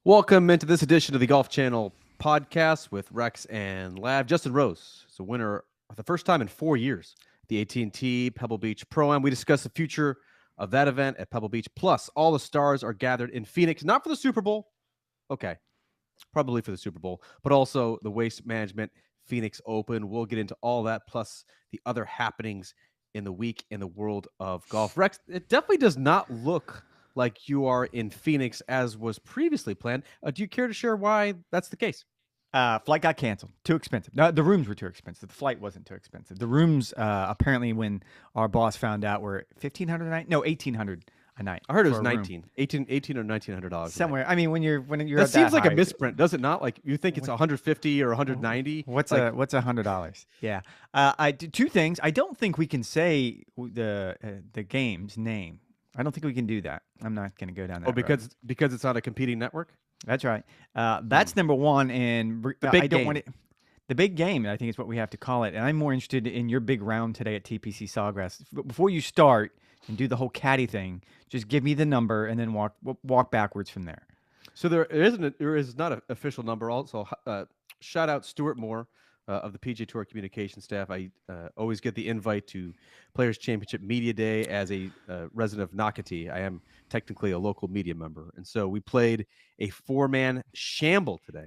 Welcome into this edition of the Golf Channel podcast with Rex and Lav. Justin Rose is a winner for the first time in 4 years at the AT&T Pebble Beach Pro-Am. We discuss the future of that event at Pebble Beach. Plus, all the stars are gathered in Phoenix, not for the Super Bowl. Okay, probably for the Super Bowl, but also the Waste Management Phoenix Open. We'll get into all that, plus the other happenings in the week in the world of golf. Rex, it definitely does not look like you are in Phoenix as was previously planned. Do you care to share why that's the case? Flight got canceled. Too expensive. No, the rooms were too expensive. The flight wasn't too expensive. The rooms, apparently, when our boss found out, were $1,500 a night. No, $1,800 a night. I heard it was 19, 18 or $1,900 somewhere. I mean, when you're that seems like a misprint, does it not? Like you think it's 150 or 190. What's $100? Yeah. I do two things. I don't think we can say the game's name. I don't think we can do that. I'm not going to go down that. Oh, because it's on a competing network. That's right. That's number one, and I don't want it. The big game, I think, is what we have to call it. And I'm more interested in your big round today at TPC Sawgrass. Before you start and do the whole caddy thing, just give me the number and then walk backwards from there. So there is not an official number. Also, shout out Stuart Moore of the PGA Tour communication staff. I always get the invite to Players Championship Media Day as a resident of Nocatee. I am technically a local media member, and so we played a 4-man shamble today.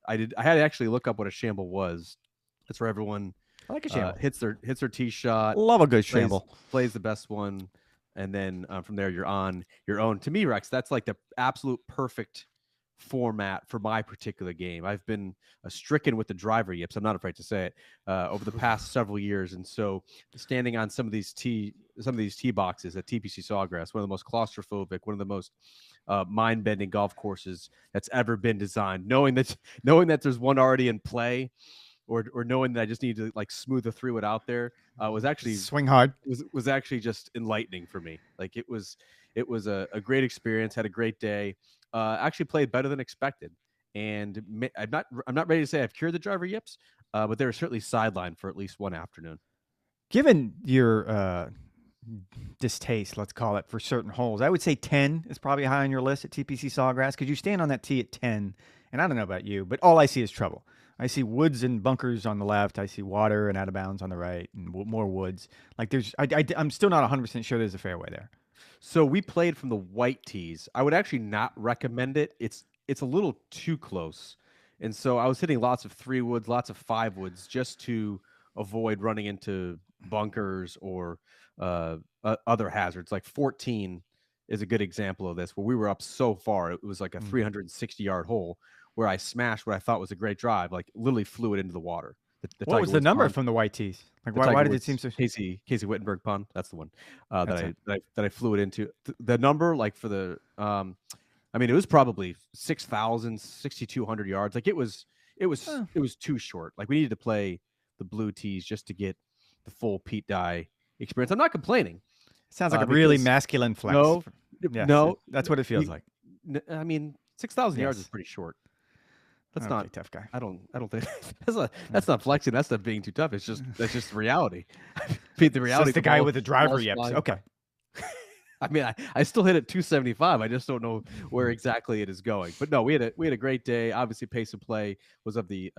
I had to actually look up what a shamble was. That's where everyone I like a shamble. hits their tee shot. Love a good shamble. Plays the best one, and then from there you're on your own. To me, Rex, that's like the absolute perfect format for my particular game. I've been stricken with the driver yips. I'm not afraid to say it over the past several years, and so standing on some of these tee boxes at TPC Sawgrass, one of the most claustrophobic, one of the most mind-bending golf courses that's ever been designed. Knowing that there's one already in play, or knowing that I just need to like smooth through it out there was actually swing hard. Was actually just enlightening for me. Like it was a great experience. Had a great day. Actually played better than expected, and I'm not ready to say I've cured the driver yips, but they were certainly sidelined for at least one afternoon. Given your distaste, let's call it, for certain holes, I would say 10 is probably high on your list at TPC Sawgrass, because you stand on that tee at 10, and I don't know about you, but all I see is trouble. I see woods and bunkers on the left. I see water and out of bounds on the right, and more woods. Like I'm still not 100% sure there's a fairway there. So we played from the white tees. I would actually not recommend it. It's a little too close. And so I was hitting lots of 3 woods, lots of 5 woods, just to avoid running into bunkers or other hazards. Like 14 is a good example of this, where we were up so far. It was like a 360-yard hole where I smashed what I thought was a great drive, like literally flew it into the water. What was the number from the white tees? Like why did it seem so? Casey Wittenberg pond. That's the one that I flew it into. The number, like for the, I mean, it was probably 6,200 yards. Like it was too short. Like we needed to play the blue tees just to get the full Pete Dye experience. I'm not complaining. Sounds like a really masculine flex. No, that's what it feels like. I mean, 6,000 yards is pretty short. That's not a tough guy. I don't think that's not flexing. That's not being too tough. That's just reality. Pete, the reality. That's the guy with the driver yips. Okay. I mean, I still hit it 275. I just don't know where exactly it is going. But no, we had a great day. Obviously, pace of play was of the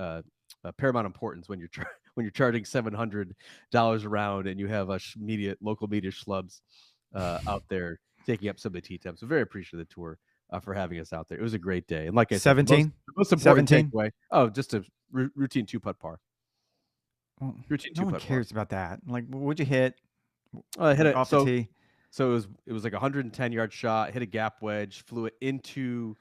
paramount importance when you're charging $700 a round and you have local media schlubs out there taking up some of the tee times. So very appreciative of the tour for having us out there. It was a great day. And like I said, 17, the most important takeaway. Oh, just a routine 2-putt par. Routine 2-putt. No one cares about that. Like, what'd you hit? I hit it off the tee. So it was like a 110-yard shot. Hit a gap wedge, flew it into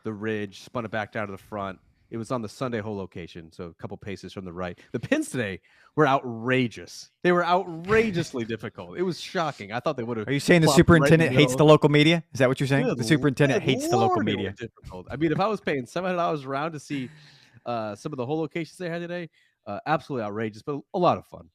the ridge, spun it back down to the front. It was on the Sunday hole location, so a couple paces from the right. The pins today were outrageous. They were outrageously difficult. It was shocking. I thought they would have. Are you saying the superintendent hates the local media? Is that what you're saying? The superintendent hates the local media. Difficult. I mean, if I was paying $700 a round to see some of the hole locations they had today, absolutely outrageous, but a lot of fun.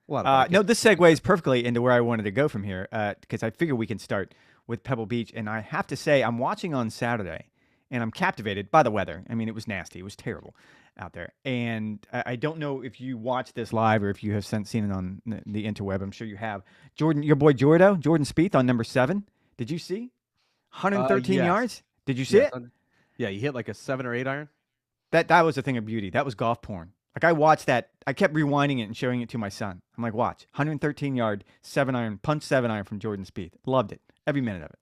No, this segues perfectly into where I wanted to go from here, because I figure we can start with Pebble Beach. And I have to say, I'm watching on Saturday, and I'm captivated by the weather. I mean, it was nasty. It was terrible out there. And I don't know if you watched this live or if you have seen it on the interweb. I'm sure you have. Your boy Jordan Spieth on number 7. Did you see? 113 yards. Did you see it? Yeah, you hit like a 7 or 8 iron. That was a thing of beauty. That was golf porn. Like I watched that. I kept rewinding it and showing it to my son. I'm like, watch, 113 yard 7 iron, punch 7 iron from Jordan Spieth. Loved it. Every minute of it.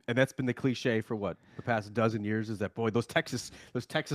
And that's been the cliche for what the past dozen years is that boy those Texas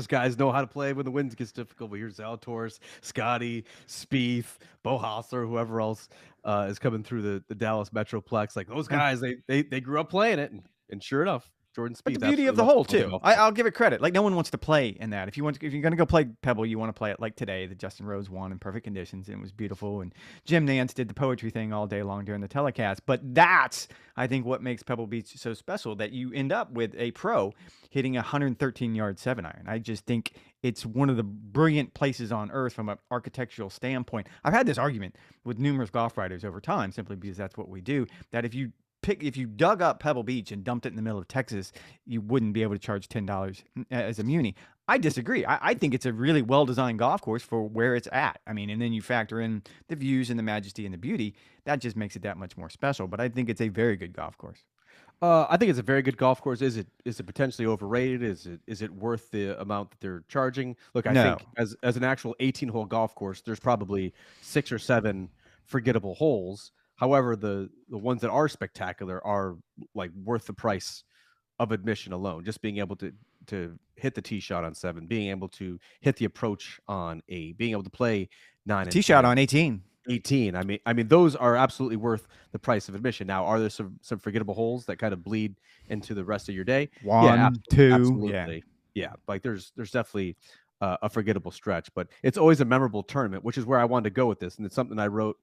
guys know how to play when the wind gets difficult. But here's Zalatoris, Scotty, Spieth, Bo Hossler, whoever else is coming through the Dallas Metroplex. Like those guys, they grew up playing it, and sure enough, Jordan But the Spieth beauty of absolutely the loves hole to play too. golf. I'll give it credit. Like no one wants to play in that. If you're going to go play Pebble, you want to play it like today. That Justin Rose won in perfect conditions and it was beautiful. And Jim Nance did the poetry thing all day long during the telecast. But that's I think what makes Pebble Beach so special. That you end up with a pro hitting a 113 yard 7 iron. I just think it's one of the brilliant places on earth from an architectural standpoint. I've had this argument with numerous golf writers over time, simply because that's what we do. That if you dug up Pebble Beach and dumped it in the middle of Texas, you wouldn't be able to charge $10 as a muni. I disagree. I think it's a really well-designed golf course for where it's at. I mean, and then you factor in the views and the majesty and the beauty. That just makes it that much more special. But I think it's a very good golf course. I think it's a very good golf course. Is it potentially overrated? Is it worth the amount that they're charging? Look, I No. think as an actual 18-hole golf course, there's probably 6 or 7 forgettable holes. However, the ones that are spectacular are like worth the price of admission alone. Just being able to hit the tee shot on 7, being able to hit the approach on 8, being able to play 9 and Tee shot 10. on 18. 18. I mean, those are absolutely worth the price of admission. Now, are there some forgettable holes that kind of bleed into the rest of your day? One, two, absolutely. Yeah, like there's definitely a forgettable stretch, but it's always a memorable tournament, which is where I wanted to go with this, and it's something I wrote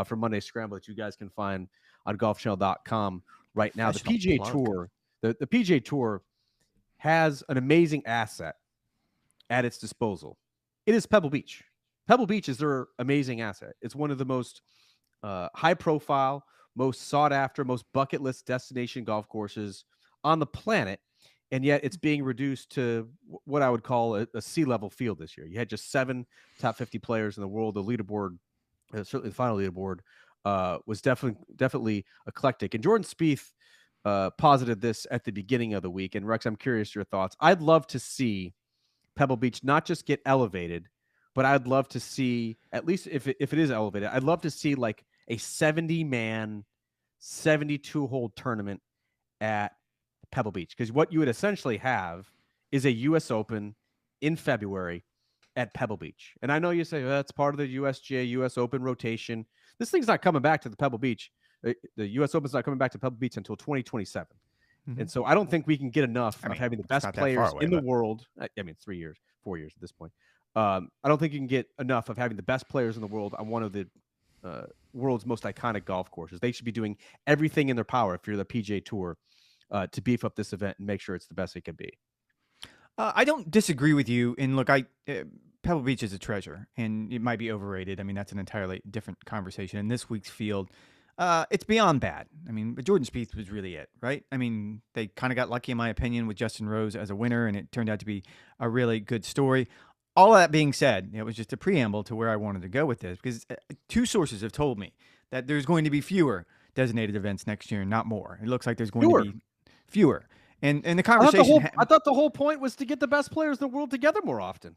for Monday Scramble that you guys can find on golfchannel.com right now. The PGA Tour, the PGA Tour has an amazing asset at its disposal. It is Pebble Beach. Pebble Beach is their amazing asset. It's one of the most high-profile, most sought-after, most bucket list destination golf courses on the planet, and yet it's being reduced to what I would call a sea-level field this year. You had just 7 top 50 players in the world. The leaderboard, certainly the final leaderboard, was definitely eclectic. And Jordan Spieth posited this at the beginning of the week. And Rex, I'm curious your thoughts. I'd love to see Pebble Beach not just get elevated, but I'd love to see, at least if it is elevated, I'd love to see like a 70-man, 72-hole tournament at Pebble Beach. Because what you would essentially have is a U.S. Open in February at Pebble Beach. And I know you say, well, that's part of the USGA U.S. Open rotation. This thing's not coming back to the Pebble Beach. The U.S. Open's not coming back to Pebble Beach until 2027. Mm-hmm. And so I don't think we can get enough of having the best players in the world. I mean, 3 years, 4 years at this point. I don't think you can get enough of having the best players in the world on one of the world's most iconic golf courses. They should be doing everything in their power, if you're the PGA Tour, to beef up this event and make sure it's the best it can be. I don't disagree with you. And look, Pebble Beach is a treasure, and it might be overrated. I mean, that's an entirely different conversation. In this week's field, it's beyond bad. I mean, but Jordan Spieth was really it, right? I mean, they kind of got lucky, in my opinion, with Justin Rose as a winner, and it turned out to be a really good story. All of that being said, it was just a preamble to where I wanted to go with this, because 2 sources have told me that there's going to be fewer designated events next year, not more. It looks like there's going to be fewer. And the conversation... I thought the whole point was to get the best players in the world together more often.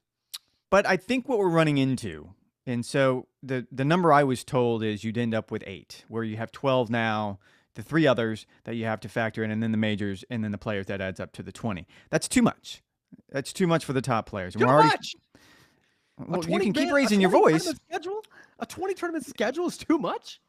But I think what we're running into, and so the number I was told is you'd end up with 8, where you have 12 now, the 3 others that you have to factor in, and then the majors, and then the players, that adds up to the 20. That's too much. That's too much for the top players. Too much. Well, you can keep raising your voice. A 20 tournament schedule is too much.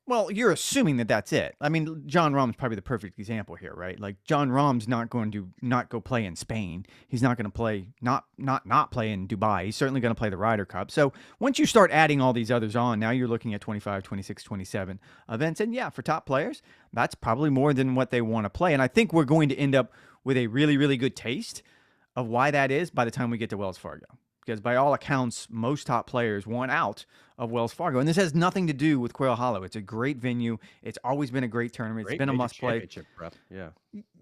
Well, you're assuming that that's it. I mean, John Rahm's probably the perfect example here, right? Like, John Rahm's not going to not go play in Spain. He's not going to play not play in Dubai. He's certainly going to play the Ryder Cup. So once you start adding all these others on, now you're looking at 25, 26, 27 events. And yeah, for top players, that's probably more than what they want to play. And I think we're going to end up with a really, really good taste of why that is by the time we get to Wells Fargo. because by all accounts, most top players want out of Wells Fargo. And this has nothing to do with Quail Hollow. It's a great venue. It's always been a great tournament. It's Great been a major must play. championship prep. Yeah.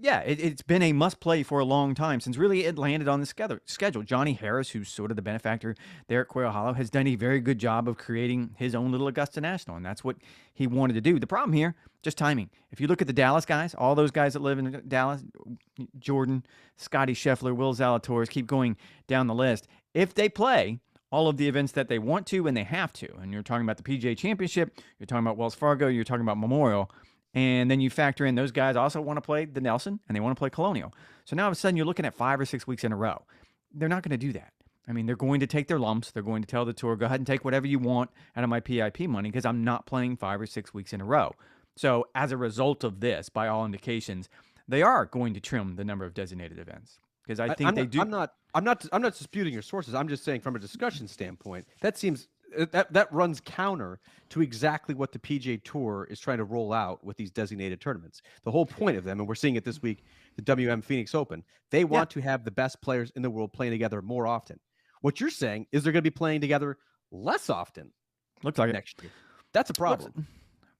Yeah, it's been a must play for a long time since really it landed on the schedule. Johnny Harris, who's sort of the benefactor there at Quail Hollow, has done a very good job of creating his own little Augusta National, and that's what he wanted to do. The problem here, just timing. If you look at the Dallas guys, all those guys that live in Dallas, Jordan, Scotty Scheffler, Will Zalatoris, keep going down the list. If they play all of the events that they want to and they have to, and you're talking about the PGA Championship, you're talking about Wells Fargo, you're talking about Memorial, and then you factor in those guys also want to play the Nelson and they want to play Colonial. So now all of a sudden you're looking at 5 or 6 weeks in a row. They're not going to do that. I mean, they're going to take their lumps. They're going to tell the tour, go ahead and take whatever you want out of my PIP money because I'm not playing 5 or 6 weeks in a row. So as a result of this, by all indications, they are going to trim the number of designated events because I think they do. I'm not disputing your sources. I'm just saying from a discussion standpoint, that seems that runs counter to exactly what the PGA Tour is trying to roll out with these designated tournaments. The whole point of them, and we're seeing it this week, the WM Phoenix Open, they want to have the best players in the world playing together more often. What you're saying is they're going to be playing together less often. Looks like next year. That's a problem.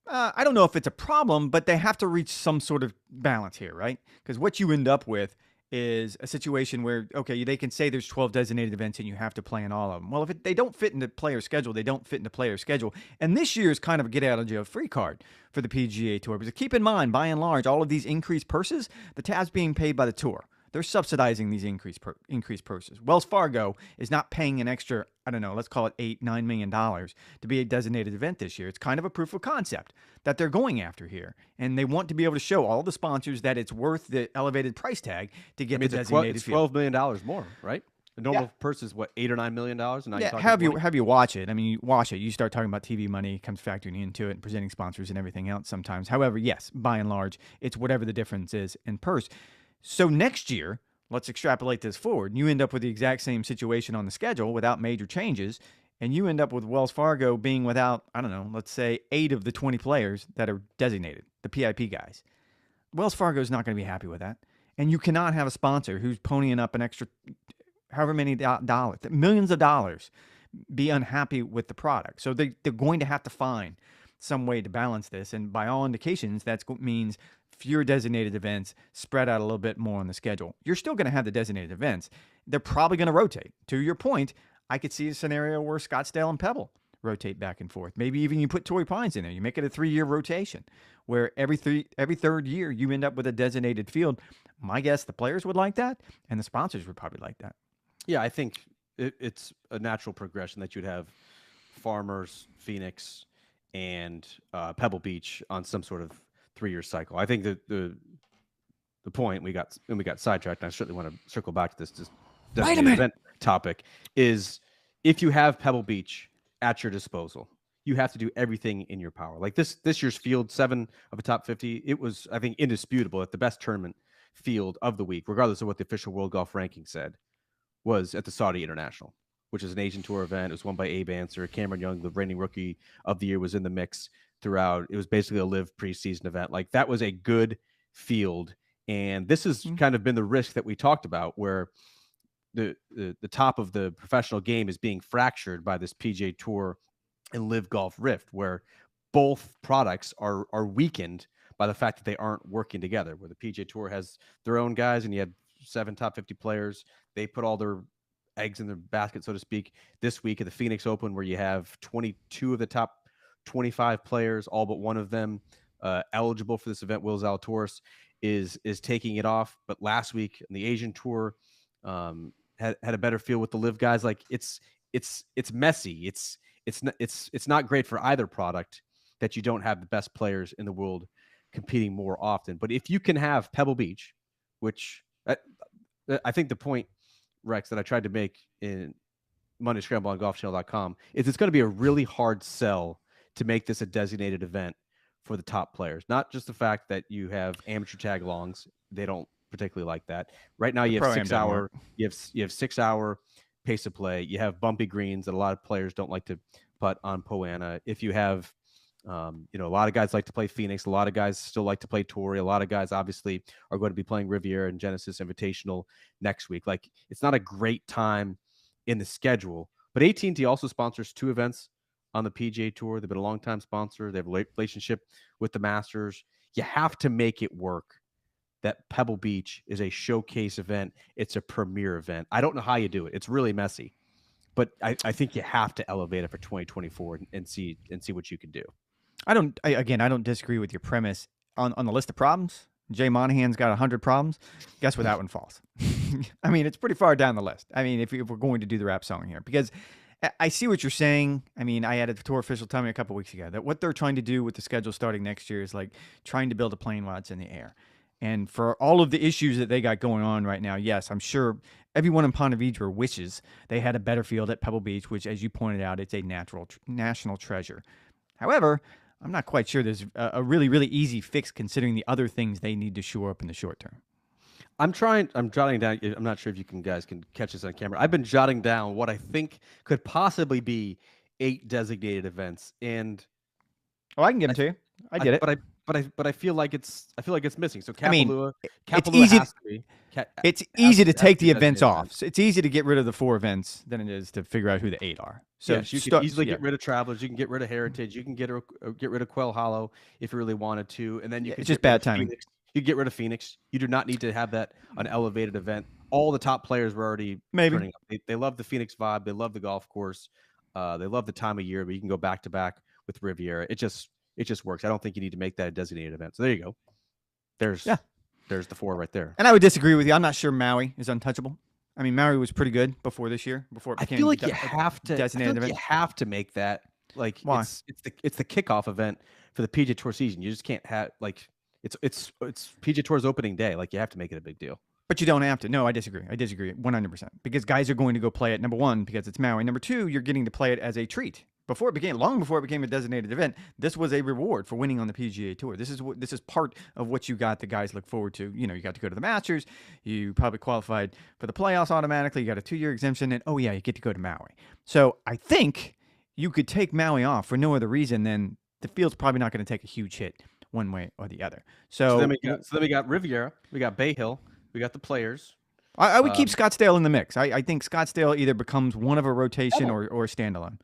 I don't know if it's a problem, but they have to reach some sort of balance here, right? Because what you end up with is a situation where, okay, they can say there's 12 designated events and you have to play in all of them. Well, if they don't fit into player schedule, they don't fit into player schedule. And this year is kind of a get out of jail free card for the PGA Tour. Because keep in mind, by and large, all of these increased purses, the tab's being paid by the tour. They're subsidizing these increased purses. Wells Fargo is not paying an extra, I don't know, let's call it $8-9 million to be a designated event this year. It's kind of a proof of concept that they're going after here. And they want to be able to show all the sponsors that it's worth the elevated price tag to get the designated field. $12 million more, right? The normal purse is what, $8 or $9 million? And now have you watch it. I mean, you watch it. You start talking about TV money, comes factoring into it and presenting sponsors and everything else sometimes. However, yes, by and large, it's whatever the difference is in purse. So next year, let's extrapolate this forward. You end up with the exact same situation on the schedule without major changes, and you end up with Wells Fargo being without, I don't know, let's say 8 of the 20 players that are designated, the PIP guys. Wells Fargo is not going to be happy with that. And you cannot have a sponsor who's ponying up an extra however many dollars, millions of dollars, be unhappy with the product. So they're going to have to find some way to balance this. And by all indications, that means fewer designated events spread out a little bit more on the schedule. You're still going to have the designated events. They're probably going to rotate. To your point, I could see a scenario where Scottsdale and Pebble rotate back and forth. Maybe even you put Torrey Pines in there. You make it a 3-year rotation where every third year you end up with a designated field. My guess, the players would like that, and the sponsors would probably like that. Yeah, I think it's a natural progression that you'd have Farmers, Phoenix, and Pebble Beach on some sort of 3-year cycle. I think the point we got sidetracked, and I certainly want to circle back to this event topic, is if you have Pebble Beach at your disposal, you have to do everything in your power. Like this year's field, 7 of the top 50, it was, I think, indisputable that the best tournament field of the week, regardless of what the official World Golf Ranking said, was at the Saudi International, which is an Asian Tour event. It was won by Abe Answer. Cameron Young, the reigning rookie of the year, was in the mix throughout. It was basically a live preseason event. Like, that was a good field. And this has kind of been the risk that we talked about, where the top of the professional game is being fractured by this PGA Tour and Live Golf Rift, where both products are weakened by the fact that they aren't working together, where the PGA Tour has their own guys and you had 7 top 50 players. They put all their eggs in their basket, so to speak, this week at the Phoenix Open, where you have 22 of the top 25 players, all but one of them eligible for this event. Will Zalatoris is taking it off. But last week in the Asian Tour, had a better feel with the Live guys. Like, it's messy. It's not great for either product that you don't have the best players in the world competing more often. But if you can have Pebble Beach, which I think the point, Rex, that I tried to make in Monday Scramble on golfchannel.com is it's going to be a really hard sell to make this a designated event for the top players. Not just the fact that you have amateur tag longs. They don't particularly like that. Right now you have 6 hour, you have 6 hour pace of play. You have bumpy greens that a lot of players don't like to putt on Poana. If you have, a lot of guys like to play Phoenix. A lot of guys still like to play Torrey. A lot of guys obviously are going to be playing Riviera and Genesis Invitational next week. Like, it's not a great time in the schedule. But AT&T also sponsors 2 events on the PGA Tour. They've been a long-time sponsor. They have a relationship with the Masters. You have to make it work that Pebble Beach is a showcase event. It's a premier event. I don't know how you do it. It's really messy. But I think you have to elevate it for 2024 and see what you can do. I don't disagree with your premise. On the list of problems, Jay Monahan's got 100 problems. Guess where that one falls? I mean, it's pretty far down the list. I mean, if we're going to do the rap song here, because I see what you're saying. I mean, I had a tour official tell me a couple weeks ago that what they're trying to do with the schedule starting next year is like trying to build a plane while it's in the air. And for all of the issues that they got going on right now, yes, I'm sure everyone in Ponte Vedra wishes they had a better field at Pebble Beach, which, as you pointed out, it's a national treasure. However, I'm not quite sure there's a really, really easy fix considering the other things they need to shore up in the short term. I'm jotting down. I'm not sure if you guys can catch this on camera. I've been jotting down what I think could possibly be 8 designated events, and I can give them to you. I get it. But I feel like it's missing. So Kapalua, it's easy. Has to be. It's easy to take the events off. So it's easy to get rid of the 4 events than it is to figure out who the 8 are. So yes, you can easily get rid of Travelers. You can get rid of Heritage. You can get rid of Quail Hollow if you really wanted to, and then you can. It's just bad timing. Phoenix. You get rid of Phoenix. You do not need to have that an elevated event. All the top players were already turning up. They love the Phoenix vibe. They love the golf course. They love the time of year. But you can go back to back with Riviera. It just works. I don't think you need to make that a designated event. So there you go. There's the 4 right there. And I would disagree with you. I'm not sure Maui is untouchable. I mean, Maui was pretty good before this year. Before it became I feel like you have to make that like why? It's the kickoff event for the PGA Tour season. You just can't have like it's PGA Tour's opening day. Like you have to make it a big deal. But you don't have to. No, I disagree. 100%. Because guys are going to go play it, number one, because it's Maui. Number two, you're getting to play it as a treat. Long before it became a designated event, this was a reward for winning on the PGA Tour. This is part of what you got the guys look forward to. You know, you got to go to the Masters. You probably qualified for the playoffs automatically. You got a 2-year exemption. And, you get to go to Maui. So I think you could take Maui off for no other reason than the field's probably not going to take a huge hit one way or the other. So then we got Riviera. We got Bay Hill. We got the Players. I would keep Scottsdale in the mix. I think Scottsdale either becomes one of a rotation or standalone.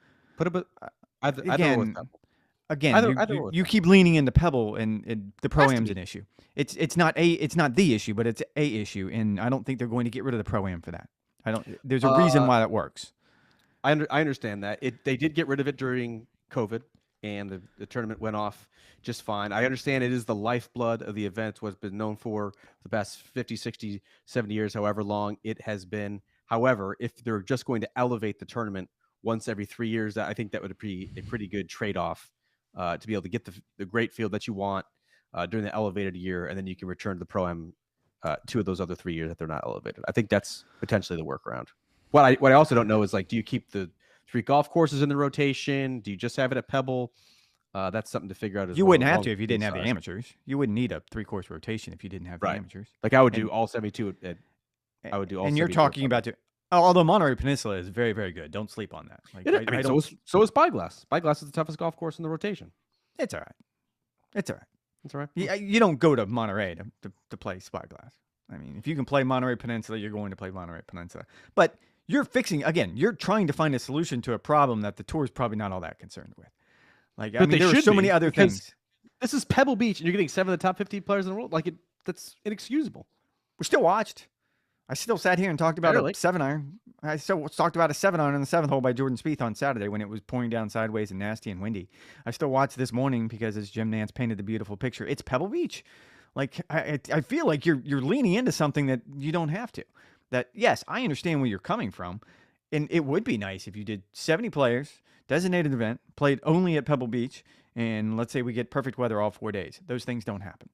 You keep leaning into Pebble, and the Pro-Am's an issue. It's not the issue, but it's a issue, and I don't think they're going to get rid of the Pro-Am for that. There's a reason why that works. I understand that. They did get rid of it during COVID, and the tournament went off just fine. I understand it is the lifeblood of the event, what's been known for the past 50, 60, 70 years, however long it has been. However, if they're just going to elevate the tournament once every 3 years, I think that would be a pretty good trade-off to be able to get the great field that you want during the elevated year, and then you can return to the Pro-Am 2 of those other 3 years that they're not elevated. I think that's potentially the workaround. What I also don't know is, like, do you keep the 3 golf courses in the rotation? Do you just have it at Pebble? That's something to figure out. You wouldn't have to if you didn't have the amateurs. You wouldn't need a 3-course rotation if you didn't have the amateurs. Like I would do all 72. I would do all. And you're talking about although Monterey Peninsula is very, very good. Don't sleep on that. Like, so is Spyglass. Spyglass is the toughest golf course in the rotation. It's all right. That's all right. You don't go to Monterey to play Spyglass. I mean, if you can play Monterey Peninsula, you're going to play Monterey Peninsula. But you're trying to find a solution to a problem that the tour is probably not all that concerned with. Like, I mean, there are so many other things. This is Pebble Beach, and you're getting 7 of the top 15 players in the world. Like, that's inexcusable. We still watched. I still sat here and talked about a 7-iron. I still talked about a 7-iron in the 7th hole by Jordan Spieth on Saturday when it was pouring down sideways and nasty and windy. I still watched this morning because, as Jim Nantz painted the beautiful picture, it's Pebble Beach. Like, I feel like you're leaning into something that you don't have to. That, yes, I understand where you're coming from, and it would be nice if you did 70 players, designated event, played only at Pebble Beach, and let's say we get perfect weather all 4 days. Those things don't happen.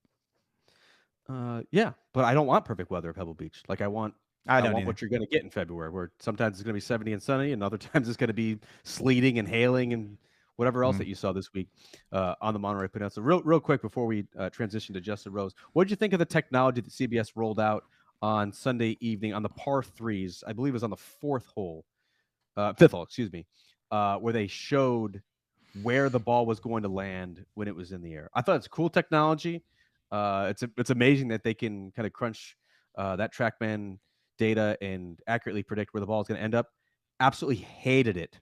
Yeah, but I don't want perfect weather at Pebble Beach. Like I want what you're going to get in February, where sometimes it's going to be 70 and sunny, and other times it's going to be sleeting and hailing and whatever else that you saw this week on the Monterey Peninsula. Real quick before we transition to Justin Rose, what did you think of the technology that CBS rolled out on Sunday evening on the par 3s? I believe it was on the 5th hole, where they showed where the ball was going to land when it was in the air. I thought it's cool technology. It's amazing that they can kind of crunch that TrackMan data and accurately predict where the ball is going to end up. absolutely hated it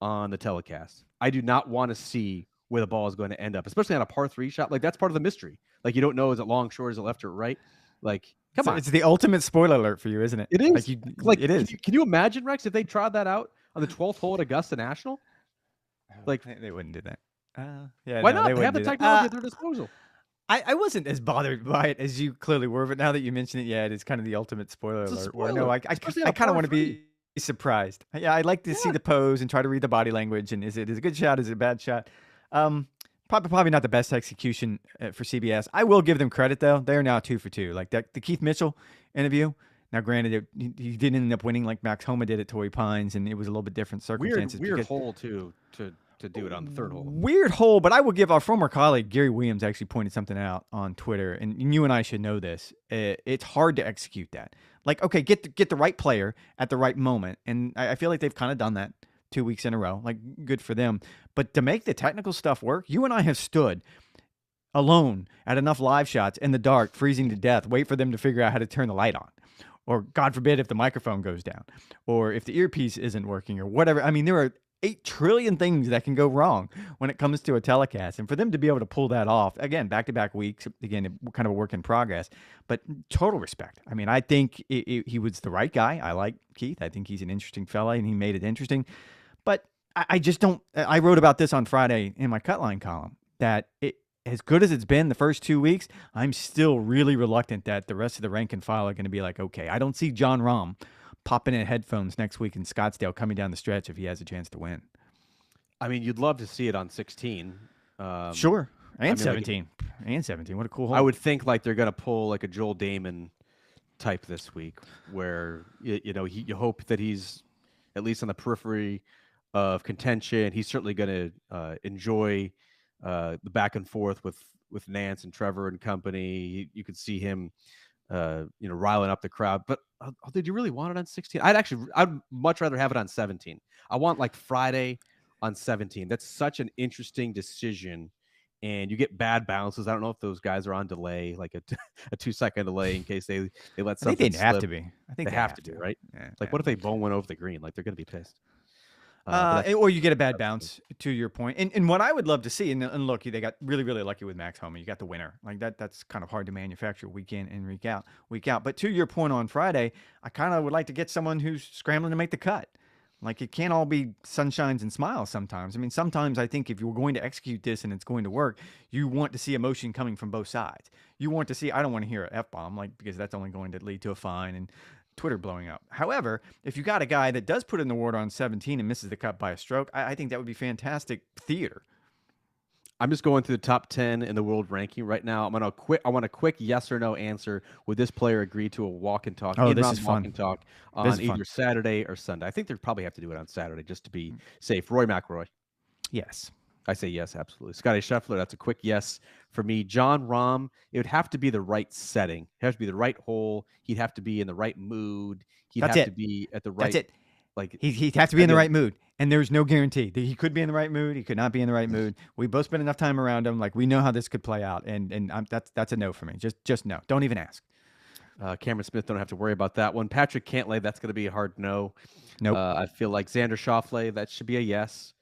on the telecast. I do not want to see where the ball is going to end up, especially on a par 3 shot. Like, that's part of the mystery. Like, you don't know, is it long, short, is it left or right? Like, come on. It's the ultimate spoiler alert for you, isn't it? It is. It is. Can you imagine, Rex, if they tried that out on the 12th hole at Augusta National? Like, they wouldn't do that. Yeah, why no, not? They have the technology at their disposal. I wasn't as bothered by it as you clearly were, but now that you mention it, yeah, it is kind of the ultimate spoiler alert. Spoiler, no, I kind of want to be surprised. Yeah, I like to see the pose and try to read the body language. And is it a good shot? Is it a bad shot? Probably not the best execution for CBS. I will give them credit though; they are now 2 for 2. Like the Keith Mitchell interview. Now, granted, he didn't end up winning like Max Homa did at Torrey Pines, and it was a little bit different circumstances. Weird hole too to do it on the 3rd hole. Weird hole, but I will give our former colleague Gary Williams actually pointed something out on Twitter, and you and I should know this. It's hard to execute that. Like, okay, get the right player at the right moment, and I feel like they've kind of done that 2 weeks in a row. Like, good for them. But to make the technical stuff work, you and I have stood alone at enough live shots in the dark, freezing to death, wait for them to figure out how to turn the light on. Or, God forbid, if the microphone goes down, or if the earpiece isn't working, or whatever. I mean, there are 8 trillion things that can go wrong when it comes to a telecast. And for them to be able to pull that off, again, back-to-back weeks, again, kind of a work in progress, but total respect. I mean, I think he was the right guy. I like Keith. I think he's an interesting fella, and he made it interesting. But I just don't – I wrote about this on Friday in my Cutline column, that as good as it's been the first 2 weeks, I'm still really reluctant that the rest of the rank and file are going to be like, okay, I don't see John Rahm popping in headphones next week in Scottsdale coming down the stretch if he has a chance to win. I mean, you'd love to see it on 16. Sure. And 17. And 17. What a cool hole. I would think like they're going to pull like a Joel Damon type this week where, you you hope that he's at least on the periphery of contention. He's certainly going to enjoy the back and forth with Nance and Trevor and company. You could see him, riling up the crowd. But did you really want it on 16? I'd much rather have it on 17. I want like Friday on 17. That's such an interesting decision. And you get bad bounces. I don't know if those guys are on delay, like a 2-second delay in case they let something I think they'd slip. have to be. I think they have to, right? Yeah, what if they bone went over the green? Like, they're going to be pissed. Or you get a bad bounce, to your point. And what I would love to see, and look, they got really, really lucky with Max Homa. You got the winner. Like that's kind of hard to manufacture week in and week out. But to your point on Friday, I kind of would like to get someone who's scrambling to make the cut. Like, it can't all be sunshines and smiles sometimes. I mean, sometimes I think if you're going to execute this and it's going to work, you want to see emotion coming from both sides. You want to see, I don't want to hear an F-bomb, because that's only going to lead to a fine and Twitter blowing up. However, if you got a guy that does put in the water on 17 and misses the cut by a stroke, I think that would be fantastic theater. I'm just going through the top 10 in the world ranking right now. I want a quick yes or no answer. Would this player agree to a walk and talk? Oh, this is fun. Walk and talk on either Saturday or Sunday. I think they probably have to do it on Saturday just to be safe. Rory McIlroy. Yes. I say yes, absolutely. Scotty Scheffler, that's a quick yes for me. John Rahm, it would have to be the right setting. It has to be the right hole. He'd have to be in the right mood. He'd have to be at the right. That's it. Like, he'd have to be in the right mood, and there's no guarantee that he could be in the right mood. He could not be in the right mood. We both spent enough time around him. Like, we know how this could play out, and that's a no for me. Just no. Don't even ask. Cameron Smith, don't have to worry about that one. Patrick Cantlay, that's going to be a hard no. Nope. I feel like Xander Schauffele, that should be a yes.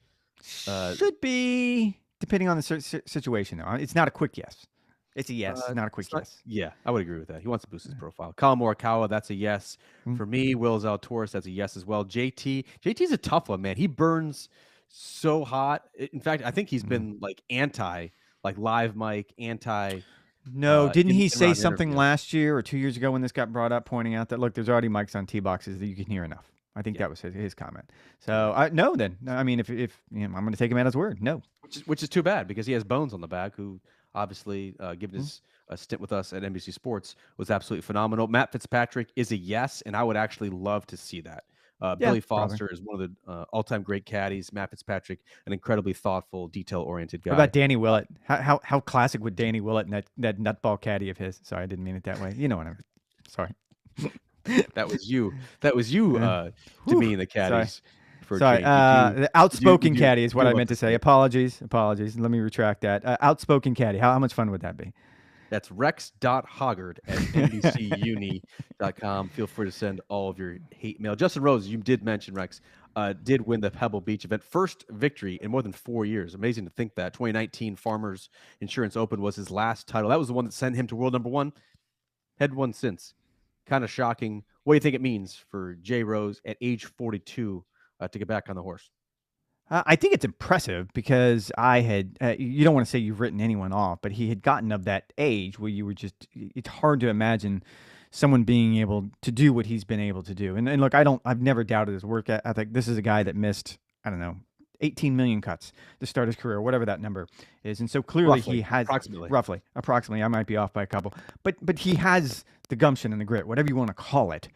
Should be, depending on the situation, though. It's not a quick yes. It's a yes, not a quick yes. Yeah, I would agree with that. He wants to boost his profile. Colin Morikawa, that's a yes. For me, Will Zalatoris, that's a yes as well. JT's a tough one, man. He burns so hot. In fact, I think he's been like live mic, No, didn't he say something last year or 2 years ago when this got brought up, pointing out that, look, there's already mics on tee boxes that you can hear enough? I think that was his comment. So no, then I mean, if I'm going to take him at his word, no. Which is too bad, because he has Bones on the back, who obviously, given his stint with us at NBC Sports, was absolutely phenomenal. Matt Fitzpatrick is a yes, and I would actually love to see that. Billy Foster is one of the all-time great caddies. Matt Fitzpatrick, an incredibly thoughtful, detail-oriented guy. What about Danny Willett? How classic would Danny Willett and that nutball caddy of his? Sorry, I didn't mean it that way. You know what I mean. Sorry. That was you. Demean the caddies. Sorry, the outspoken caddy is what I meant to say. Apologies. Let me retract that. Outspoken caddy. How much fun would that be? That's rex.hoggard at nbcuni.com. Feel free to send all of your hate mail. Justin Rose, you did mention, Rex, did win the Pebble Beach event. First victory in more than 4 years. Amazing to think that. 2019 Farmers Insurance Open was his last title. That was the one that sent him to world number one. Had won since. Kind of shocking. What do you think it means for Jay Rose at age 42 to get back on the horse? I think it's impressive because you don't want to say you've written anyone off, but he had gotten of that age where you were just, it's hard to imagine someone being able to do what he's been able to do. And look, I've never doubted his work ethic. This is a guy that missed, I don't know, 18 million cuts to start his career, whatever that number is. And so clearly he has approximately, I might be off by a couple, but he has the gumption and the grit, whatever you want to call it,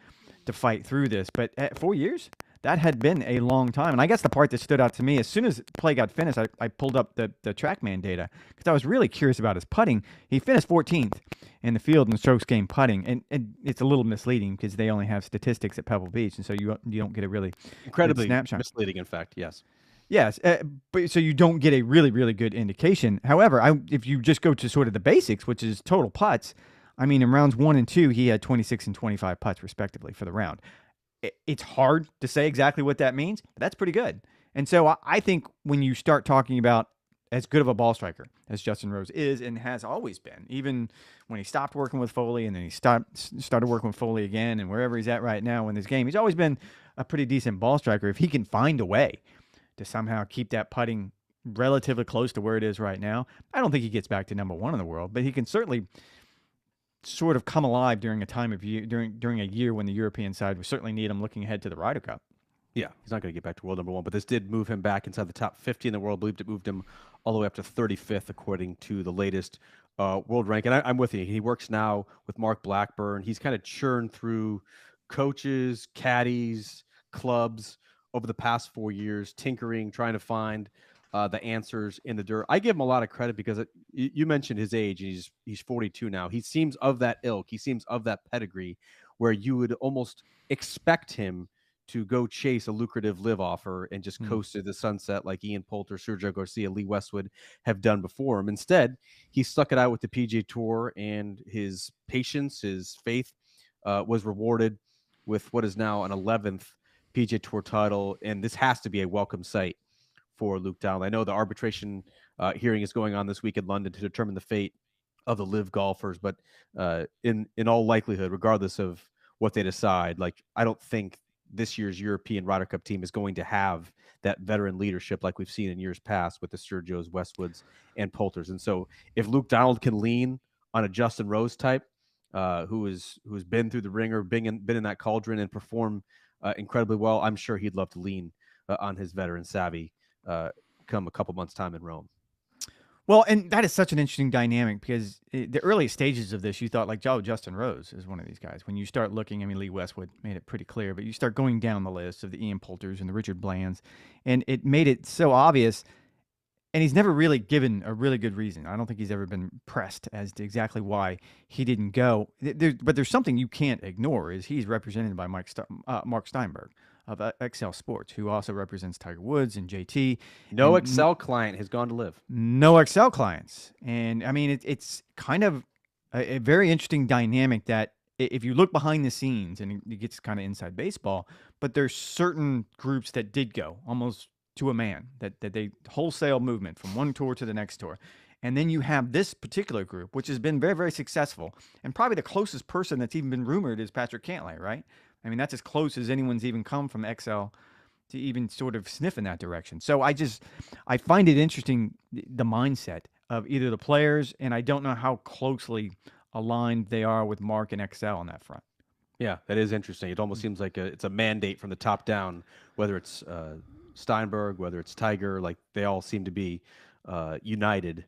to fight through this. But at 4 years, that had been a long time. And I guess the part that stood out to me, as soon as play got finished, I pulled up the TrackMan data because I was really curious about his putting. He finished 14th in the field in the strokes gained putting. And it's a little misleading because they only have statistics at Pebble Beach. And so you don't get a really incredibly snapshot. Misleading, in fact, yes. Yes, but so you don't get a really, really good indication. However, if you just go to sort of the basics, which is total putts, I mean, in rounds 1 and 2, he had 26 and 25 putts respectively for the round. It's hard to say exactly what that means, but that's pretty good. And so I think when you start talking about as good of a ball striker as Justin Rose is and has always been, even when he stopped working with Foley and then he started working with Foley again and wherever he's at right now in this game, he's always been a pretty decent ball striker. If he can find a way to somehow keep that putting relatively close to where it is right now, I don't think he gets back to number one in the world, but he can certainly sort of come alive during a time of year, during a year when the European side would certainly need him looking ahead to the Ryder Cup. Yeah, he's not going to get back to world number one, but this did move him back inside the top 50 in the world. I believed it moved him all the way up to 35th, according to the latest world rank. And I'm with you. He works now with Mark Blackburn. He's kind of churned through coaches, caddies, clubs over the past 4 years, tinkering, trying to find the answers in the dirt. I give him a lot of credit because you mentioned his age. He's 42 now. He seems of that ilk. He seems of that pedigree where you would almost expect him to go chase a lucrative live offer and just coast to the sunset like Ian Poulter, Sergio Garcia, Lee Westwood have done before him. Instead, he stuck it out with the PGA Tour, and his patience, his faith was rewarded with what is now an 11th PGA Tour title, and this has to be a welcome sight for Luke Donald. I know the arbitration hearing is going on this week in London to determine the fate of the live golfers, but in all likelihood, regardless of what they decide, like I don't think this year's European Ryder Cup team is going to have that veteran leadership like we've seen in years past with the Sergios, Westwoods, and Poulters. And so if Luke Donald can lean on a Justin Rose type who's been through the ringer, been in that cauldron and perform incredibly well, I'm sure he'd love to lean on his veteran savvy come a couple months' time in Rome. Well, and that is such an interesting dynamic because the early stages of this, you thought like, oh, Justin Rose is one of these guys. When you start looking, I mean, Lee Westwood made it pretty clear, but you start going down the list of the Ian Poulters and the Richard Blands, and it made it so obvious. And he's never really given a really good reason. I don't think he's ever been pressed as to exactly why he didn't go. But there's something you can't ignore is he's represented by Mark Steinberg of XL Sports, who also represents Tiger Woods and JT. No Excel client has gone to live. No Excel clients. And I mean, it's kind of a very interesting dynamic that if you look behind the scenes, and it gets kind of inside baseball, but there's certain groups that did go almost to a man, that they wholesale movement from one tour to the next tour. And then you have this particular group, which has been very, very successful. And probably the closest person that's even been rumored is Patrick Cantlay, right? I mean, that's as close as anyone's even come from XL to even sort of sniff in that direction. So I find it interesting, the mindset of either the players, and I don't know how closely aligned they are with Mark and XL on that front. Yeah, that is interesting. It almost seems like it's a mandate from the top down, whether it's Steinberg, whether it's Tiger, like they all seem to be united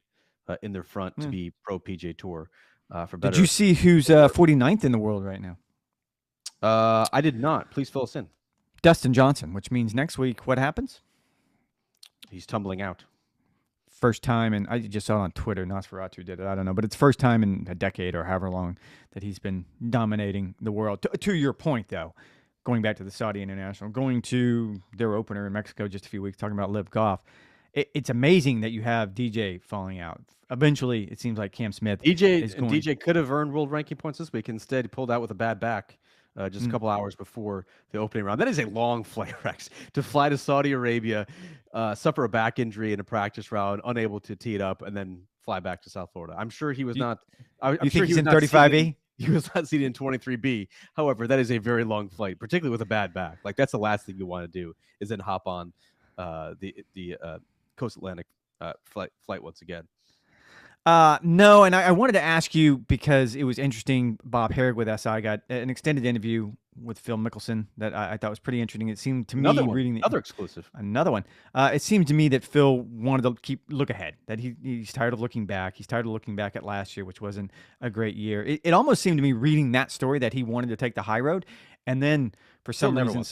in their front to be pro PGA Tour for better. Did you see who's 49th in the world right now? I did not. Please fill us in. Dustin Johnson, which means next week, what happens? He's tumbling out. First time, and I just saw it on Twitter, Nosferatu did it, I don't know, but it's first time in a decade or however long that he's been dominating the world. To your point, though, going back to the Saudi International, going to their opener in Mexico just a few weeks, talking about Live Golf, it's amazing that you have DJ falling out. Eventually, it seems like Cam Smith is going. DJ could have earned world ranking points this week. Instead, he pulled out with a bad back just a couple hours before the opening round. That is a long flight, Rex, to fly to Saudi Arabia, suffer a back injury in a practice round, unable to tee it up, and then fly back to South Florida. I'm sure he was not. I'm You sure think he he's was in not 35E? He was not seated in 23B. However, that is a very long flight, particularly with a bad back. Like that's the last thing you want to do is then hop on the Coast Atlantic flight once again. No, and I wanted to ask you because it was interesting. Bob Herrig with SI got an extended interview with Phil Mickelson that I thought was pretty interesting. It seemed to me reading another exclusive, another one. It seemed to me that Phil wanted to look ahead. That he's tired of looking back. He's tired of looking back at last year, which wasn't a great year. It almost seemed to me reading that story that he wanted to take the high road, and then for some reason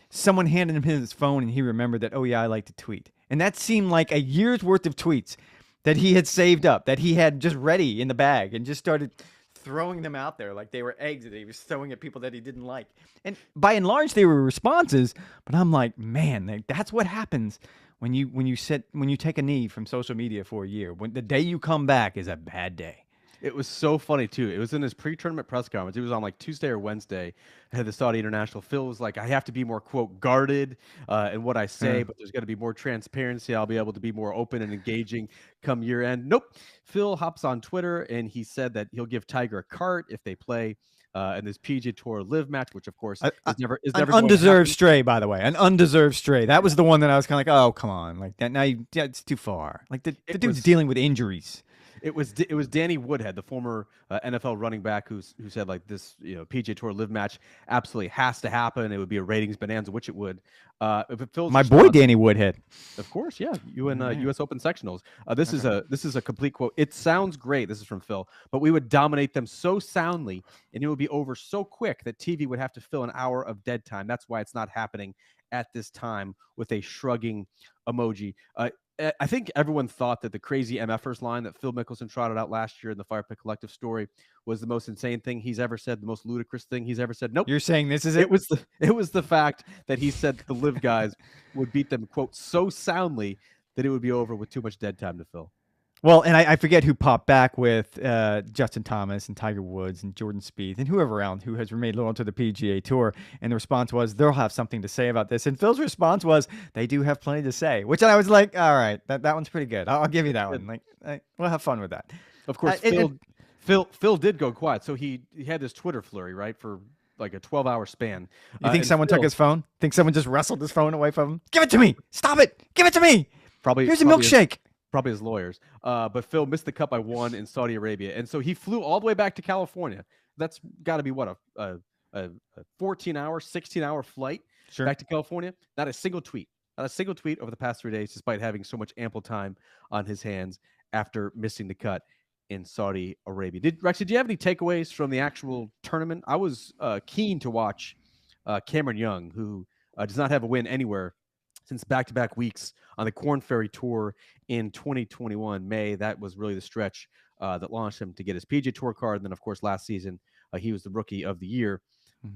someone handed him his phone and he remembered that, oh yeah, I like to tweet, and that seemed like a year's worth of tweets that he had saved up, that he had just ready in the bag and just started throwing them out there like they were eggs that he was throwing at people that he didn't like. And by and large, they were responses. But I'm like, man, that's what happens when you take a knee from social media for a year. When the day you come back is a bad day. It was so funny too. It was in his pre-tournament press conference. It was on like Tuesday or Wednesday ahead of the Saudi International. Phil was like, I have to be more, quote, guarded in what I say, but there's going to be more transparency. I'll be able to be more open and engaging come year end. Nope. Phil hops on Twitter and he said that he'll give Tiger a cart if they play in this PGA Tour Live match, which of course is never an undeserved stray, by the way, an undeserved stray. That was the one that I was kind of like, oh, come on, like that. Now it's too far. Like the dude's dealing with injuries. It was Danny Woodhead, the former NFL running back, who said like this, PGA Tour Live match absolutely has to happen. It would be a ratings bonanza, which it would. My boy Danny Woodhead, of course, yeah, you and U.S. Open sectionals. This is a complete quote. It sounds great. This is from Phil, but we would dominate them so soundly, and it would be over so quick that TV would have to fill an hour of dead time. That's why it's not happening at this time. With a shrugging emoji. I think everyone thought that the crazy MFers line that Phil Mickelson trotted out last year in the Fire Pit Collective story was the most insane thing he's ever said, the most ludicrous thing he's ever said. Nope. You're saying this is it? It was the fact that he said the Live guys would beat them, quote, so soundly that it would be over with too much dead time to fill. Well, and I forget who popped back with Justin Thomas and Tiger Woods and Jordan Spieth and whoever else who has remained loyal to the PGA Tour. And the response was, they'll have something to say about this. And Phil's response was, they do have plenty to say, which I was like, all right, that one's pretty good. I'll give you that one. Like, we'll have fun with that. Of course, Phil did go quiet. So he had this Twitter flurry, right, for like a 12-hour span. You think someone took his phone? Think someone just wrestled his phone away from him? Give it to me. Stop it. Give it to me. Here's a milkshake. Probably his lawyers. But Phil missed the cut by one in Saudi Arabia. And so he flew all the way back to California. That's got to be what, a 14-hour, 16-hour flight back to California. Not a single tweet over the past 3 days, despite having so much ample time on his hands after missing the cut in Saudi Arabia. Rex, did you have any takeaways from the actual tournament? I was keen to watch Cameron Young, who does not have a win anywhere since back-to-back weeks on the Korn Ferry Tour in 2021 May. That was really the stretch that launched him to get his PGA Tour card. And then, of course, last season, he was the Rookie of the Year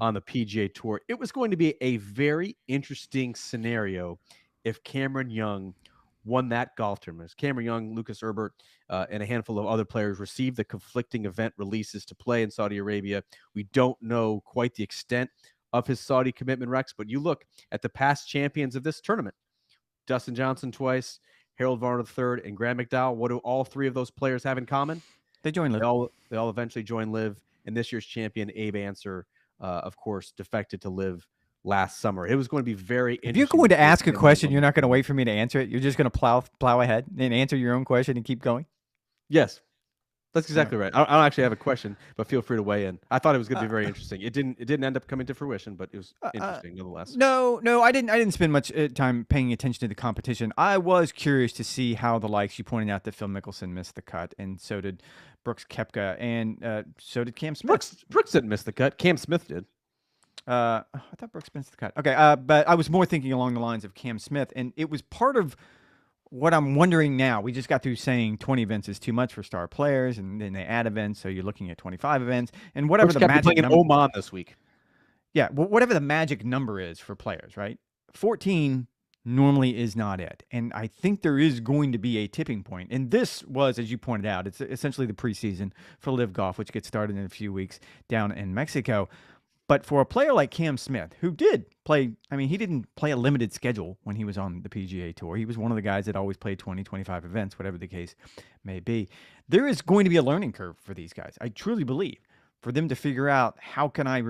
on the PGA Tour. It was going to be a very interesting scenario if Cameron Young won that golf tournament. Cameron Young, Lucas Herbert, and a handful of other players received the conflicting event releases to play in Saudi Arabia. We don't know quite the extent of his Saudi commitment, Rex, but you look at the past champions of this tournament, Dustin Johnson twice, Harold Varner III, and Graham McDowell. What do all three of those players have in common? They join Live. They all eventually join Live, and this year's champion, Abe Answer, of course, defected to Live last summer. It was going to be very interesting. If you're going to ask a question, you're not going to wait for me to answer it. You're just going to plow ahead and answer your own question and keep going? Yes. That's exactly right. I don't actually have a question, but feel free to weigh in. I thought it was going to be very interesting. It didn't end up coming to fruition, but it was interesting nonetheless. No, I didn't spend much time paying attention to the competition. I was curious to see how the likes. You pointed out that Phil Mickelson missed the cut, and so did Brooks Koepka, and so did Cam Smith. Brooks didn't miss the cut. Cam Smith did. I thought Brooks missed the cut. Okay, but I was more thinking along the lines of Cam Smith, and it was part of what I'm wondering now. We just got through saying 20 events is too much for star players, and then they add events, so you're looking at 25 events, and whatever the magic number. Playing in Oman this week. Yeah, whatever the magic number is for players, right? 14 normally is not it. And I think there is going to be a tipping point. And this was, as you pointed out, it's essentially the preseason for Live Golf, which gets started in a few weeks down in Mexico. But for a player like Cam Smith, who did play, I mean, he didn't play a limited schedule when he was on the PGA Tour. He was one of the guys that always played 20, 25 events, whatever the case may be. There is going to be a learning curve for these guys. I truly believe for them to figure out how can I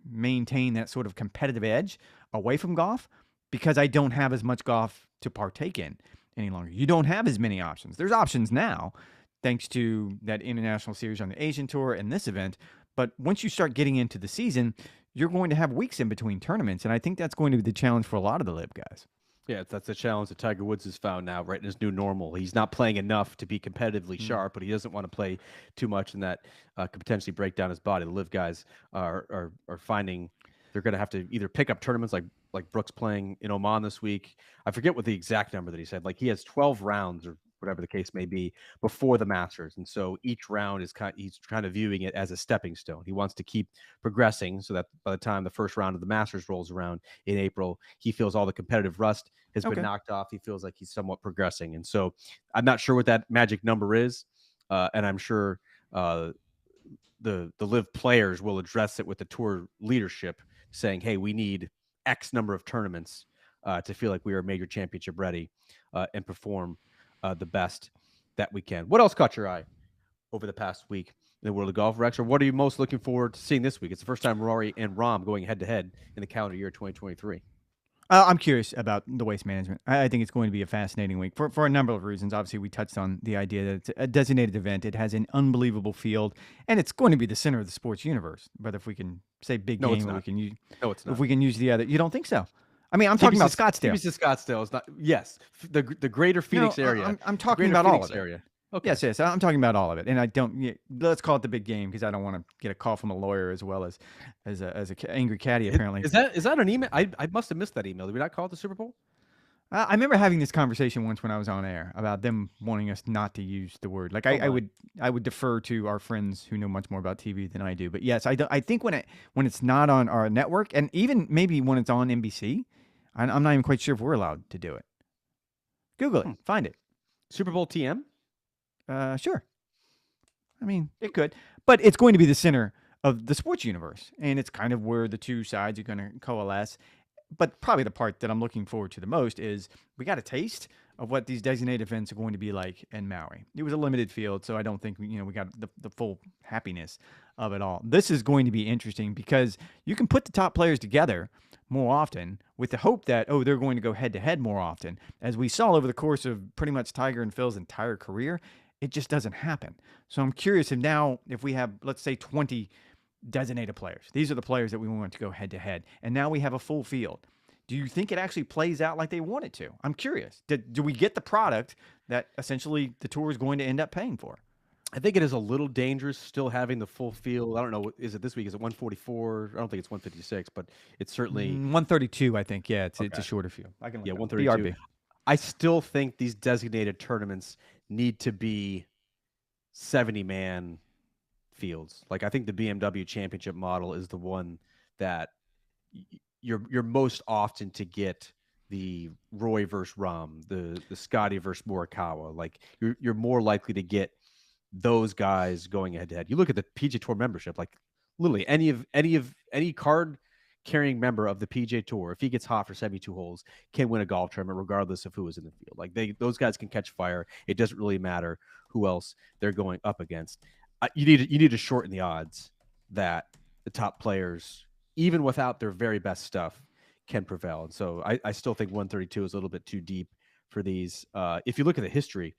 maintain that sort of competitive edge away from golf, because I don't have as much golf to partake in any longer. You don't have as many options. There's options now, thanks to that international series on the Asian Tour and this event. But once you start getting into the season, you're going to have weeks in between tournaments. And I think that's going to be the challenge for a lot of the LIV guys. Yeah, that's a challenge that Tiger Woods has found now, right in his new normal. He's not playing enough to be competitively sharp, but he doesn't want to play too much, and that could potentially break down his body. The LIV guys are finding they're going to have to either pick up tournaments like Brooks playing in Oman this week. I forget what the exact number that he said. Like he has 12 rounds or whatever the case may be before the Masters, and so each round is he's kind of viewing it as a stepping stone. He wants to keep progressing so that by the time the first round of the Masters rolls around in April, he feels all the competitive rust has been knocked off. He feels like he's somewhat progressing, and so I'm not sure what that magic number is, and I'm sure the LIV players will address it with the tour leadership, saying, "Hey, we need X number of tournaments to feel like we are major championship ready and perform the best that we can." What else caught your eye over the past week in the world of golf, Rex? Or what are you most looking forward to seeing this week? It's the first time Rory and Rahm going head-to-head in the calendar year 2023. I'm curious about the waste management. I think it's going to be a fascinating week for a number of reasons. Obviously, we touched on the idea that it's a designated event. It has an unbelievable field, and it's going to be the center of the sports universe. But if we can say big game, we can use, if we can use the other, you don't think so? I mean, I'm talking about Scottsdale. TBC Scottsdale is not. Yes, the greater Phoenix area. I'm talking about all of it. Area. Okay. Yes. I'm talking about all of it, and I don't. Let's call it the big game because I don't want to get a call from a lawyer as well as a angry caddy. Apparently, is that an email? I must have missed that email. Did we not call it the Super Bowl? I remember having this conversation once when I was on air about them wanting us not to use the word. Like I would defer to our friends who know much more about TV than I do. But yes, I think when it's not on our network, and even maybe when it's on NBC, I'm not even quite sure if we're allowed to do it. Google it, find it. Super Bowl TM. Sure. I mean, it could, but it's going to be the center of the sports universe, and it's kind of where the two sides are going to coalesce. But probably the part that I'm looking forward to the most is we got a taste of what these designated events are going to be like in Maui. It was a limited field, so I don't think we got the full happiness of it all. This is going to be interesting because you can put the top players together more often with the hope that, they're going to go head-to-head more often. As we saw over the course of pretty much Tiger and Phil's entire career, it just doesn't happen. So I'm curious if we have, let's say, 20 designated players. These are the players that we want to go head-to-head. And now we have a full field. Do you think it actually plays out like they want it to? I'm curious. Do we get the product that essentially the tour is going to end up paying for? I think it is a little dangerous still having the full field. I don't know. Is it this week? Is it 144? I don't think it's 156, but it's certainly 132. I think. Yeah, it's a shorter field. I can 132. I still think these designated tournaments need to be 70-man fields. Like I think the BMW Championship model is the one that you're most often to get the Roy versus Rahm, the Scotty versus Morikawa. Like you're more likely to get those guys going head to head. You look at the PGA Tour membership, like literally any card carrying member of the PGA Tour, if he gets hot for 72 holes, can win a golf tournament regardless of who is in the field. Like those guys can catch fire. It doesn't really matter who else they're going up against. You need to shorten the odds that the top players, even without their very best stuff, can prevail. And so I still think 132 is a little bit too deep for these. If you look at the history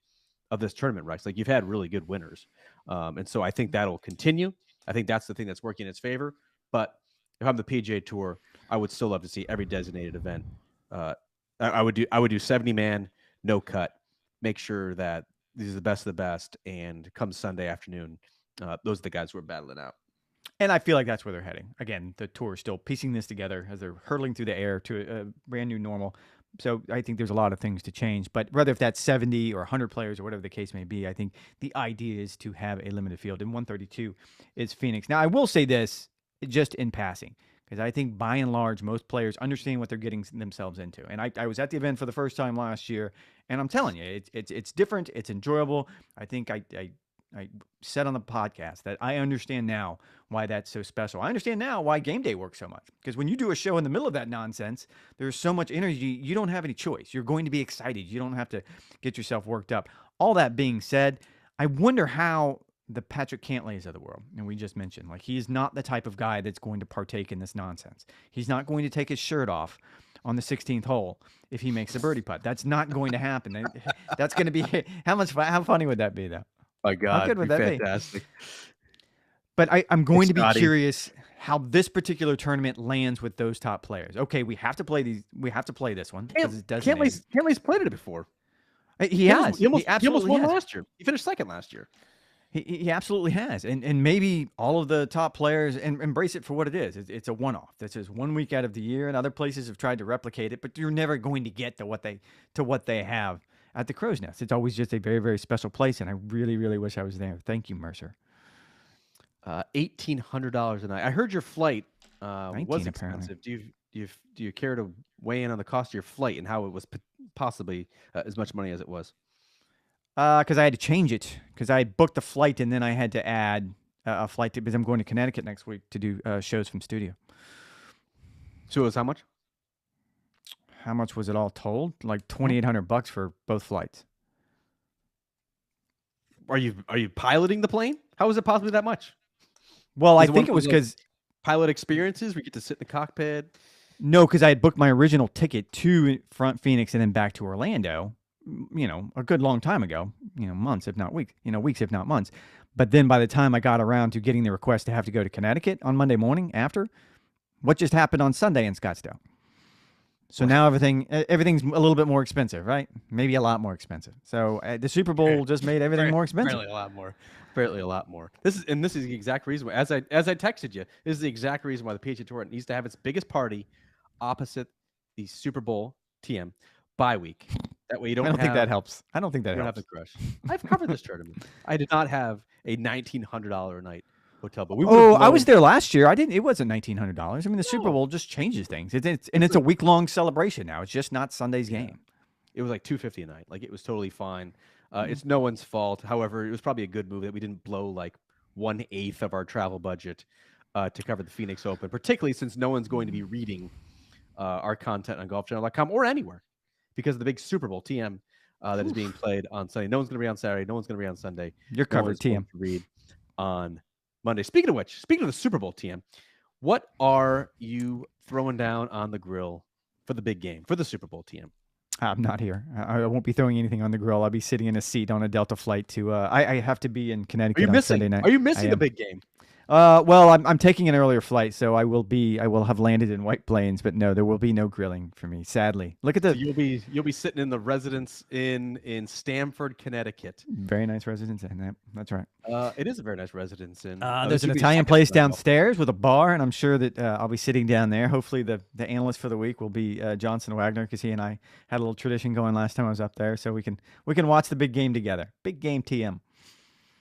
of this tournament, Rex, like you've had really good winners. And so I think that'll continue. I think that's the thing that's working in its favor. But if I'm the PGA Tour, I would still love to see every designated event. I would do 70-man, no cut. Make sure that these are the best of the best. And come Sunday afternoon, those are the guys who are battling out. And I feel like that's where they're heading. Again, the tour is still piecing this together as they're hurtling through the air to a brand new normal. So I think there's a lot of things to change. But whether if that's 70 or 100 players or whatever the case may be, I think the idea is to have a limited field. And 132 is Phoenix. Now, I will say this just in passing, because I think by and large most players understand what they're getting themselves into. And I was at the event for the first time last year, and I'm telling you, it's different, it's enjoyable. I think I said on the podcast that I understand now why that's so special. I understand now why game day works so much, because when you do a show in the middle of that nonsense, there's so much energy. You don't have any choice. You're going to be excited. You don't have to get yourself worked up. All that being said, I wonder how the Patrick Cantlays of the world, and we just mentioned, like, he's not the type of guy that's going to partake in this nonsense. He's not going to take his shirt off on the 16th hole if he makes a birdie putt. That's not going to happen. That's going to be how funny would that be, though? My God, How good would that fantastic. be? But I'm going to be Scotty. curious how this particular tournament lands with those top players. Okay, we have to play these. We have to play this one because it's designated. Cantlay's played it before. He has. He almost won has. last year. He finished second last year. He absolutely has. And maybe all of the top players embrace it for what it is. It's a one-off. This is 1 week out of the year, and other places have tried to replicate it, but you're never going to get to what they have at the Crow's Nest. It's always just a very, very special place, and I really, really wish I was there. Thank you, Mercer. $1,800 a night. I heard your flight was expensive. Apparently. Do you care to weigh in on the cost of your flight and how it was possibly as much money as it was? Because I had to change it, because I booked the flight and then I had to add a flight because I'm going to Connecticut next week to do shows from studio. So it was how much? How much was it all told? Like $2,800 for both flights. Are you piloting the plane? How is it possibly that much? Well, I think it was because pilot experiences. We get to sit in the cockpit. No, because I had booked my original ticket to front Phoenix and then back to Orlando. A good long time ago, months, if not weeks, weeks, if not months. But then by the time I got around to getting the request to have to go to Connecticut on Monday morning after, what just happened on Sunday in Scottsdale? So now everything's a little bit more expensive, right? Maybe a lot more expensive. So the Super Bowl just made everything more expensive. Apparently a lot more. This is the exact reason why, as I texted you, this is the exact reason why the PGA Tour needs to have its biggest party opposite the Super Bowl TM bye week. That way you don't. I don't think that helps. I don't think that helps. Have the crush. I've covered this tournament. I did not have a $1,900 a night hotel, but I was there last year. I didn't. It wasn't $1,900. I mean, the Super Bowl just changes things. It's a week-long celebration now. It's just not Sunday's game. It was like $250 a night. Like, it was totally fine. It's no one's fault. However, it was probably a good move that we didn't blow like 1/8 of our travel budget to cover the Phoenix Open, particularly since no one's going to be reading our content on golfchannel.com or anywhere because of the big Super Bowl TM that is being played on Sunday. No one's going to be on Saturday. No one's going to be on Sunday. You're covered, TM. To read on Monday. Speaking of the Super Bowl TM, what are you throwing down on the grill for the big game, for the Super Bowl TM? I'm not here. I won't be throwing anything on the grill. I'll be sitting in a seat on a Delta flight to. I have to be in Connecticut on Sunday night. Are you missing the big game? Well, I'm taking an earlier flight, so I will have landed in White Plains, but no, there will be no grilling for me, sadly. Look at the. So you'll be sitting in the residence in Stamford, Connecticut. Very nice residence, and that's right. It is a very nice residence. There's an Italian place downstairs with a bar, and I'm sure that I'll be sitting down there. Hopefully, the analyst for the week will be Johnson Wagner, because he and I had a little tradition going last time I was up there, so we can watch the big game together. Big game TM.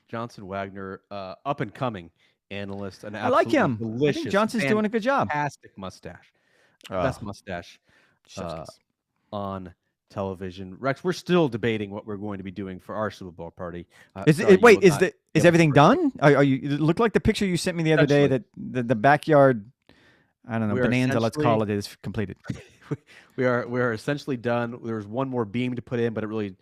Johnson Wagner, up and coming analyst, and I like him. Delicious, I think Johnson's doing a good job. Fantastic mustache, best mustache on television. Rex, we're still debating what we're going to be doing for our Super Bowl party. Is everything done? Are you? It looked like the picture you sent me the other day that the backyard, I don't know, bonanza, let's call it, is completed. we are essentially done. There's one more beam to put in, but it really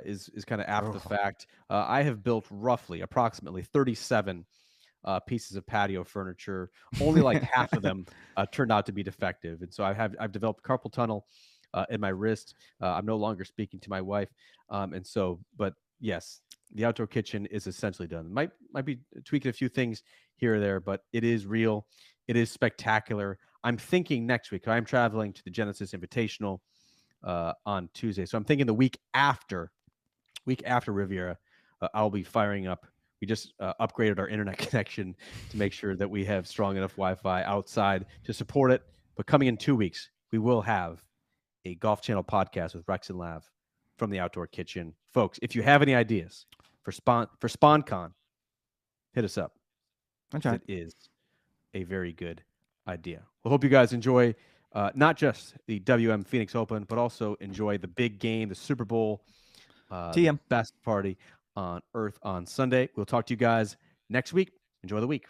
is kind of after the fact. I have built approximately 37 pieces of patio furniture. Only like half of them turned out to be defective, and so I've developed carpal tunnel in my wrist. I'm no longer speaking to my wife, but yes, the outdoor kitchen is essentially done. Might be tweaking a few things here or there, but it is real. It is spectacular. I'm thinking next week. I'm traveling to the Genesis Invitational on Tuesday, so I'm thinking the week after Riviera, I'll be firing up. We just upgraded our internet connection to make sure that we have strong enough Wi-Fi outside to support it. But coming in 2 weeks, we will have a Golf Channel podcast with Rex and Lav from the Outdoor Kitchen. Folks, if you have any ideas for SpawnCon, hit us up. That's right. It is a very good idea. Well, hope you guys enjoy not just the WM Phoenix Open, but also enjoy the big game, the Super Bowl, the TM. best party on earth on Sunday. We'll talk to you guys next week. Enjoy the week.